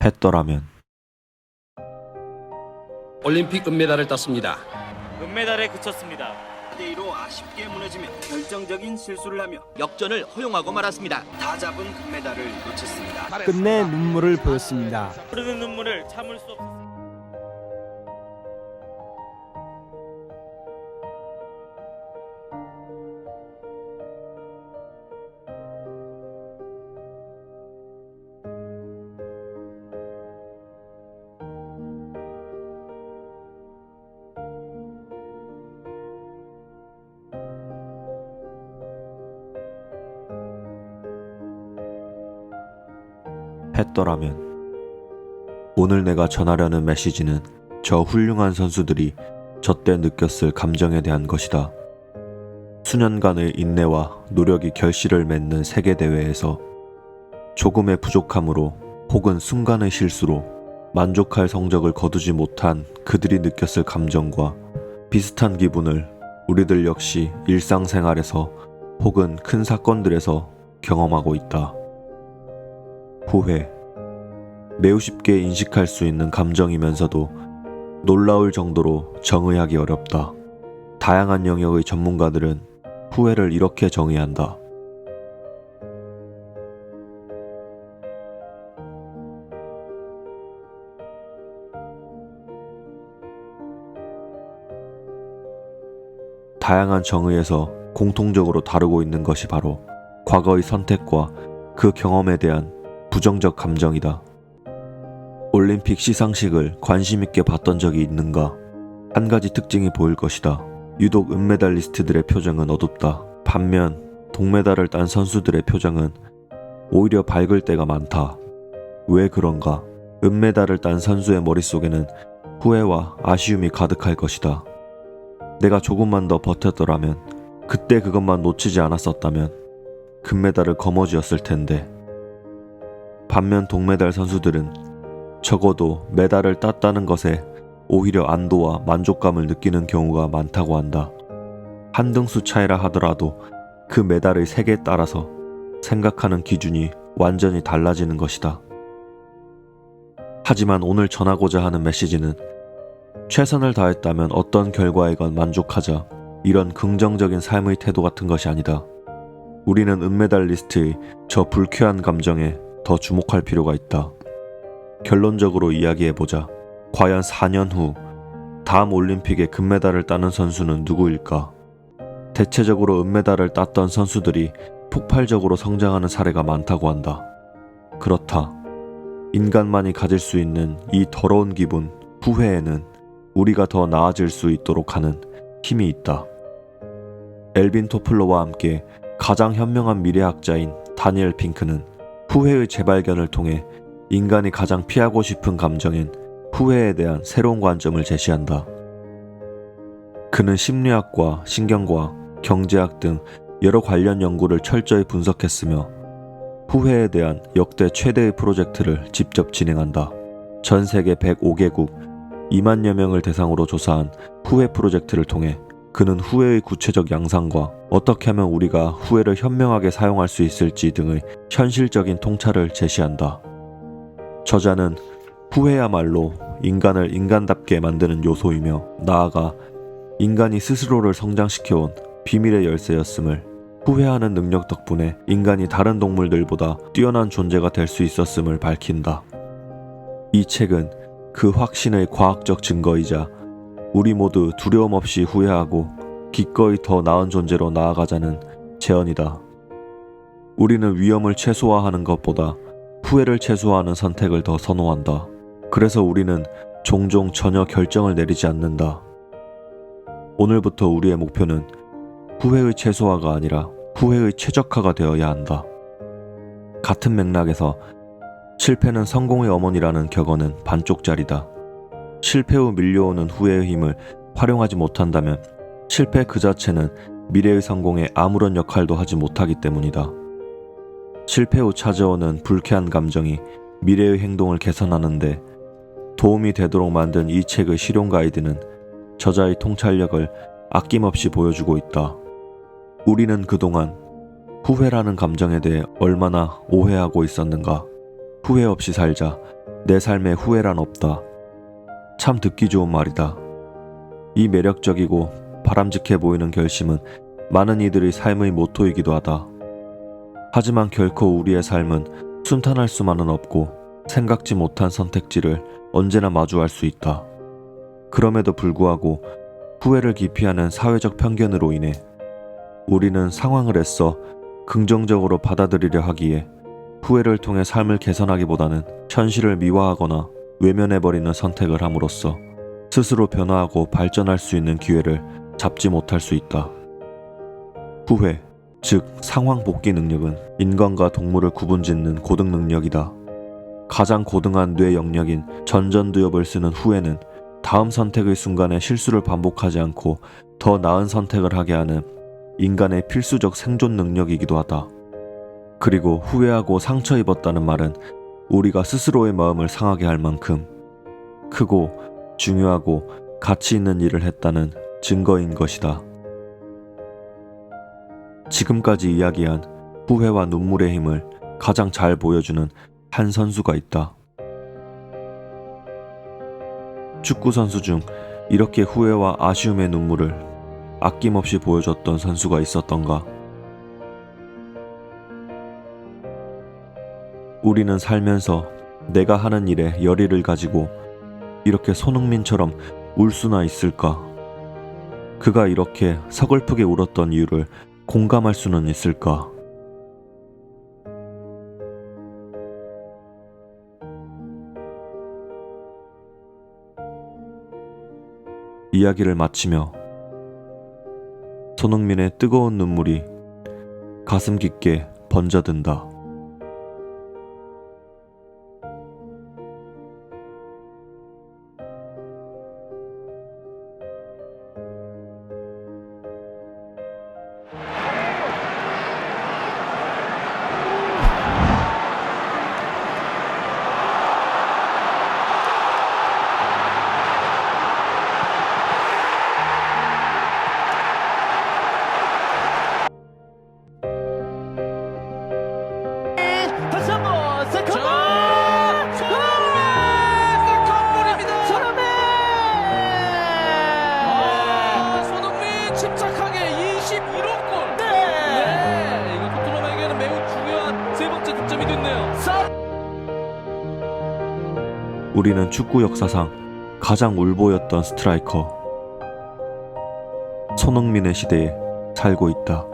했더라면. 올림픽 금메달을 땄습니다. 은메달에 그쳤습니다. 4대2로 아쉽게 무너지며 결정적인 실수를 하며 역전을 허용하고 말았습니다. 다 잡은 금메달을 놓쳤습니다. 끝내 눈물을 보였습니다. 흐르는 눈물을 참을 수 없었습니다. 했더라면. 오늘 내가 전하려는 메시지는 저 훌륭한 선수들이 저때 느꼈을 감정에 대한 것이다. 수년간의 인내와 노력이 결실을 맺는 세계대회에서 조금의 부족함으로 혹은 순간의 실수로 만족할 성적을 거두지 못한 그들이 느꼈을 감정과 비슷한 기분을 우리들 역시 일상생활에서 혹은 큰 사건들에서 경험하고 있다. 후회. 매우 쉽게 인식할 수 있는 감정이면서도 놀라울 정도로 정의하기 어렵다. 다양한 영역의 전문가들은 후회를 이렇게 정의한다. 다양한 정의에서 공통적으로 다루고 있는 것이 바로 과거의 선택과 그 경험에 대한 부정적 감정이다. 올림픽 시상식을 관심 있게 봤던 적이 있는가? 한 가지 특징이 보일 것이다. 유독 은메달리스트들의 표정은 어둡다. 반면 동메달을 딴 선수들의 표정은 오히려 밝을 때가 많다. 왜 그런가? 은메달을 딴 선수의 머릿속에는 후회와 아쉬움이 가득할 것이다. 내가 조금만 더 버텼더라면, 그때 그것만 놓치지 않았었다면 금메달을 거머쥐었을 텐데. 반면 동메달 선수들은 적어도 메달을 땄다는 것에 오히려 안도와 만족감을 느끼는 경우가 많다고 한다. 한 등수 차이라 하더라도 그 메달의 색에 따라서 생각하는 기준이 완전히 달라지는 것이다. 하지만 오늘 전하고자 하는 메시지는 최선을 다했다면 어떤 결과에건 만족하자, 이런 긍정적인 삶의 태도 같은 것이 아니다. 우리는 은메달리스트의 저 불쾌한 감정에 더 주목할 필요가 있다. 결론적으로 이야기해보자. 과연 4년 후 다음 올림픽에 금메달을 따는 선수는 누구일까? 대체적으로 은메달을 땄던 선수들이 폭발적으로 성장하는 사례가 많다고 한다. 그렇다. 인간만이 가질 수 있는 이 더러운 기분, 후회에는 우리가 더 나아질 수 있도록 하는 힘이 있다. 엘빈 토플러와 함께 가장 현명한 미래학자인 다니엘 핑크는 후회의 재발견을 통해 인간이 가장 피하고 싶은 감정인 후회에 대한 새로운 관점을 제시한다. 그는 심리학과 신경과학, 경제학 등 여러 관련 연구를 철저히 분석했으며 후회에 대한 역대 최대의 프로젝트를 직접 진행한다. 전 세계 105개국 2만여 명을 대상으로 조사한 후회 프로젝트를 통해 그는 후회의 구체적 양상과 어떻게 하면 우리가 후회를 현명하게 사용할 수 있을지 등의 현실적인 통찰을 제시한다. 저자는 후회야말로 인간을 인간답게 만드는 요소이며 나아가 인간이 스스로를 성장시켜온 비밀의 열쇠였음을, 후회하는 능력 덕분에 인간이 다른 동물들보다 뛰어난 존재가 될 수 있었음을 밝힌다. 이 책은 그 확신의 과학적 증거이자 우리 모두 두려움 없이 후회하고 기꺼이 더 나은 존재로 나아가자는 제언이다. 우리는 위험을 최소화하는 것보다 후회를 최소화하는 선택을 더 선호한다. 그래서 우리는 종종 전혀 결정을 내리지 않는다. 오늘부터 우리의 목표는 후회의 최소화가 아니라 후회의 최적화가 되어야 한다. 같은 맥락에서 실패는 성공의 어머니라는 격언은 반쪽짜리다. 실패 후 밀려오는 후회의 힘을 활용하지 못한다면 실패 그 자체는 미래의 성공에 아무런 역할도 하지 못하기 때문이다. 실패 후 찾아오는 불쾌한 감정이 미래의 행동을 개선하는데 도움이 되도록 만든 이 책의 실용 가이드는 저자의 통찰력을 아낌없이 보여주고 있다. 우리는 그동안 후회라는 감정에 대해 얼마나 오해하고 있었는가. 후회 없이 살자, 내 삶에 후회란 없다. 참 듣기 좋은 말이다. 이 매력적이고 바람직해 보이는 결심은 많은 이들의 삶의 모토이기도 하다. 하지만 결코 우리의 삶은 순탄할 수만은 없고 생각지 못한 선택지를 언제나 마주할 수 있다. 그럼에도 불구하고 후회를 기피하는 사회적 편견으로 인해 우리는 상황을 애써 긍정적으로 받아들이려 하기에 후회를 통해 삶을 개선하기보다는 현실을 미화하거나 외면해버리는 선택을 함으로써 스스로 변화하고 발전할 수 있는 기회를 잡지 못할 수 있다. 후회, 즉 상황 복귀 능력은 인간과 동물을 구분짓는 고등 능력이다. 가장 고등한 뇌 영역인 전전두엽을 쓰는 후회는 다음 선택의 순간에 실수를 반복하지 않고 더 나은 선택을 하게 하는 인간의 필수적 생존 능력이기도 하다. 그리고 후회하고 상처 입었다는 말은 우리가 스스로의 마음을 상하게 할 만큼 크고 중요하고 가치 있는 일을 했다는 증거인 것이다. 지금까지 이야기한 후회와 눈물의 힘을 가장 잘 보여주는 한 선수가 있다. 축구 선수 중 이렇게 후회와 아쉬움의 눈물을 아낌없이 보여줬던 선수가 있었던가? 우리는 살면서 내가 하는 일에 열의를 가지고 이렇게 손흥민처럼 울 수나 있을까? 그가 이렇게 서글프게 울었던 이유를 공감할 수는 있을까? 이야기를 마치며 손흥민의 뜨거운 눈물이 가슴 깊게 번져든다. 다시 한번 세컨볼! 세컨볼입니다. 손흥민! 손흥민 침착하게 21호 골. 네! 이거 토트넘에게는 매우 중요한 세 번째 득점이 됐네요. 우리는 축구 역사상 가장 울보였던 스트라이커 손흥민의 시대에 살고 있다.